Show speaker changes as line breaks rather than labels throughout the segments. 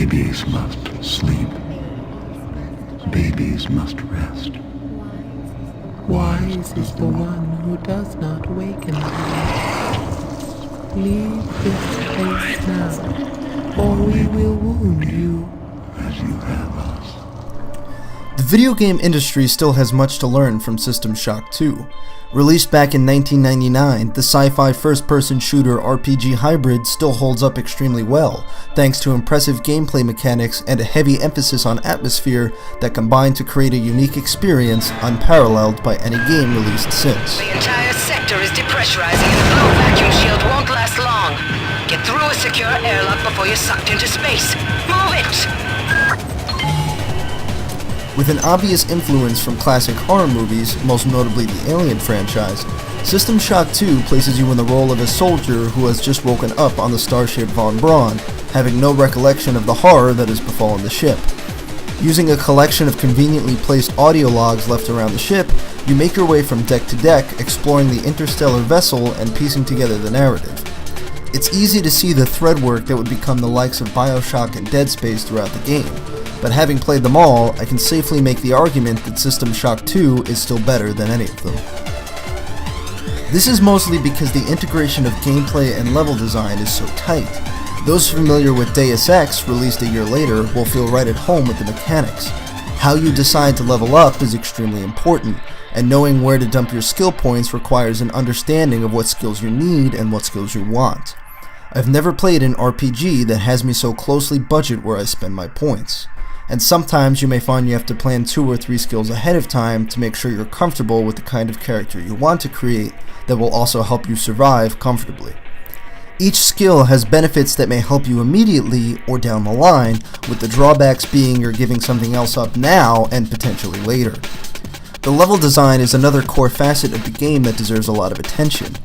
Babies must sleep. Babies must rest.
Wise is the one who does not waken them. Leave this place now, or we will wound you.
As you have us.
The video game industry still has much to learn from System Shock 2. Released back in 1999, the sci-fi first-person shooter RPG hybrid still holds up extremely well, thanks to impressive gameplay mechanics and a heavy emphasis on atmosphere that combine to create a unique experience unparalleled by any game released since.
The entire sector is depressurizing and the blow vacuum shield won't last long. Get through a secure airlock before you're sucked into space. Move it!
With an obvious influence from classic horror movies, most notably the Alien franchise, System Shock 2 places you in the role of a soldier who has just woken up on the starship Von Braun, having no recollection of the horror that has befallen the ship. Using a collection of conveniently placed audio logs left around the ship, you make your way from deck to deck, exploring the interstellar vessel and piecing together the narrative. It's easy to see the thread work that would become the likes of BioShock and Dead Space throughout the game, but having played them all, I can safely make the argument that System Shock 2 is still better than any of them. This is mostly because the integration of gameplay and level design is so tight. Those familiar with Deus Ex, released a year later, will feel right at home with the mechanics. How you decide to level up is extremely important, and knowing where to dump your skill points requires an understanding of what skills you need and what skills you want. I've never played an RPG that has me so closely budget where I spend my points. And sometimes you may find you have to plan 2 or 3 skills ahead of time to make sure you're comfortable with the kind of character you want to create that will also help you survive comfortably. Each skill has benefits that may help you immediately or down the line, with the drawbacks being you're giving something else up now and potentially later. The level design is another core facet of the game that deserves a lot of attention.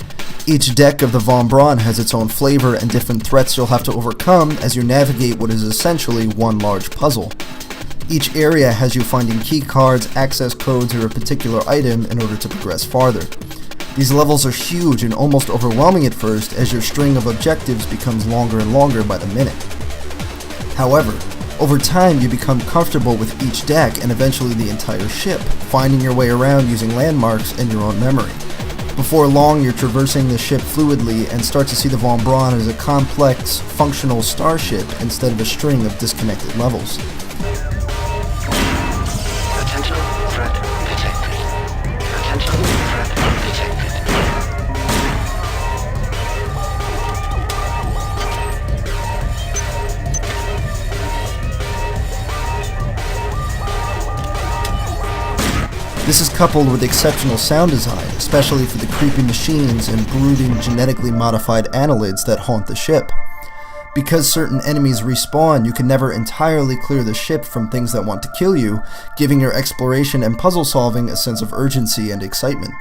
Each deck of the Von Braun has its own flavor and different threats you'll have to overcome as you navigate what is essentially one large puzzle. Each area has you finding key cards, access codes, or a particular item in order to progress farther. These levels are huge and almost overwhelming at first as your string of objectives becomes longer and longer by the minute. However, over time you become comfortable with each deck and eventually the entire ship, finding your way around using landmarks and your own memory. Before long, you're traversing the ship fluidly and start to see the Von Braun as a complex, functional starship instead of a string of disconnected levels.
Potential threat detected. Potential threat detected.
This is coupled with exceptional sound design, especially for the creepy machines and brooding genetically modified annelids that haunt the ship. Because certain enemies respawn, you can never entirely clear the ship from things that want to kill you, giving your exploration and puzzle solving a sense of urgency and excitement.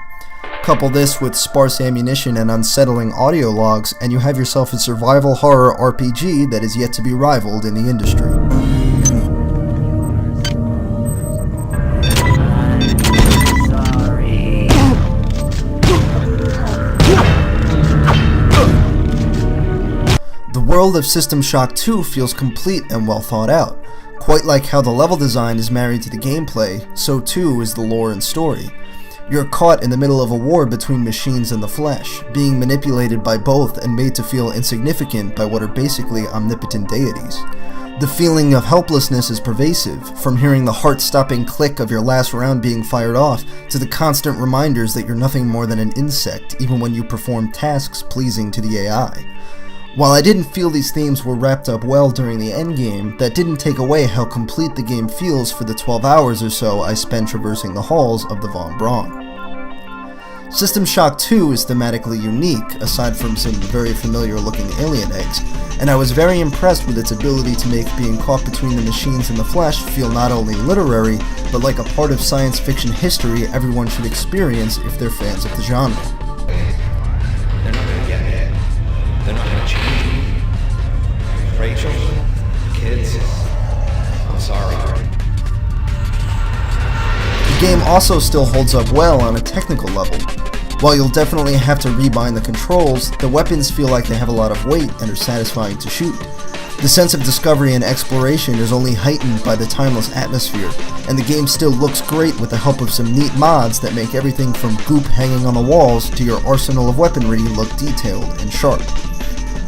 Couple this with sparse ammunition and unsettling audio logs, and you have yourself a survival horror RPG that is yet to be rivaled in the industry. The world of System Shock 2 feels complete and well thought out. Quite like how the level design is married to the gameplay, so too is the lore and story. You're caught in the middle of a war between machines and the flesh, being manipulated by both and made to feel insignificant by what are basically omnipotent deities. The feeling of helplessness is pervasive, from hearing the heart-stopping click of your last round being fired off, to the constant reminders that you're nothing more than an insect, even when you perform tasks pleasing to the AI. While I didn't feel these themes were wrapped up well during the endgame, that didn't take away how complete the game feels for the 12 hours or so I spent traversing the halls of the Von Braun. System Shock 2 is thematically unique, aside from some very familiar looking alien eggs, and I was very impressed with its ability to make being caught between the machines and the flesh feel not only literary, but like a part of science fiction history everyone should experience if they're fans of the genre.
They're not gonna get it. They're not gonna change me. Rachel, kids, I'm sorry.
The game also still holds up well on a technical level. While you'll definitely have to rebind the controls, the weapons feel like they have a lot of weight and are satisfying to shoot. The sense of discovery and exploration is only heightened by the timeless atmosphere, and the game still looks great with the help of some neat mods that make everything from goop hanging on the walls to your arsenal of weaponry look detailed and sharp.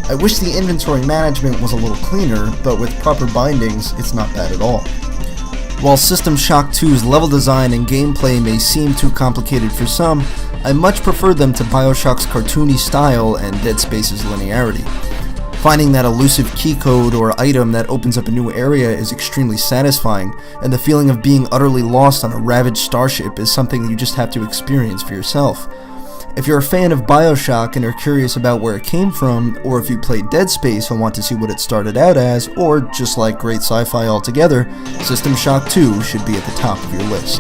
I wish the inventory management was a little cleaner, but with proper bindings, it's not bad at all. While System Shock 2's level design and gameplay may seem too complicated for some, I much prefer them to BioShock's cartoony style and Dead Space's linearity. Finding that elusive key code or item that opens up a new area is extremely satisfying, and the feeling of being utterly lost on a ravaged starship is something that you just have to experience for yourself. If you're a fan of BioShock and are curious about where it came from, or if you played Dead Space and want to see what it started out as, or just like great sci-fi altogether, System Shock 2 should be at the top of your list.